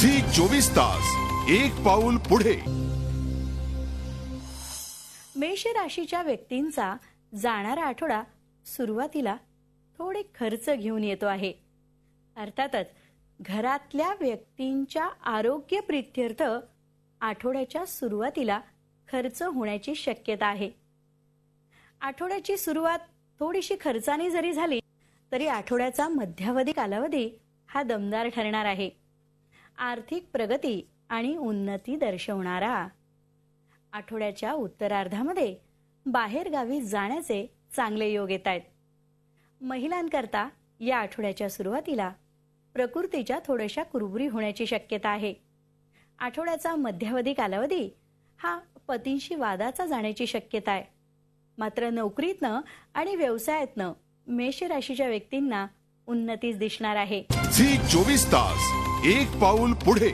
Zee 24 तास एक पाऊल पुढे। मेष राशीच्या व्यक्तींचा जाणारा आठवडा सुरुवातीला थोडे खर्च घेऊन येतो आहे। अर्थातच घरातल्या व्यक्तींच्या आरोग्य प्रीत्यर्थ आठवड्याच्या सुरुवातीला खर्च होण्याची शक्यता आहे। आठवड्याची सुरुवात थोडीशी खर्चाने जरी झाली तरी आठवड्याचा मध्यावधी कालावधी हा दमदार ठरणार आहे। आर्थिक प्रगती आणि उन्नती दर्शवणारा आठवड्याच्या उत्तरार्धामध्ये बाहेर गावी जाण्याचे चांगले योग येत आहेत। महिलांकरता या आठवड्याच्या सुरुवातीला प्रकृतीच्या थोड्याशा कुरबुरी होण्याची शक्यता आहे। आठवड्याचा मध्यावधी कालावधी हा पतींशी वादाचा जाण्याची शक्यता आहे। मात्र नोकरीतनं आणि व्यवसायातनं मेष राशीच्या व्यक्तींना उन्नतीच दिसणार आहे। झी 24 तास एक पाऊल पुढे।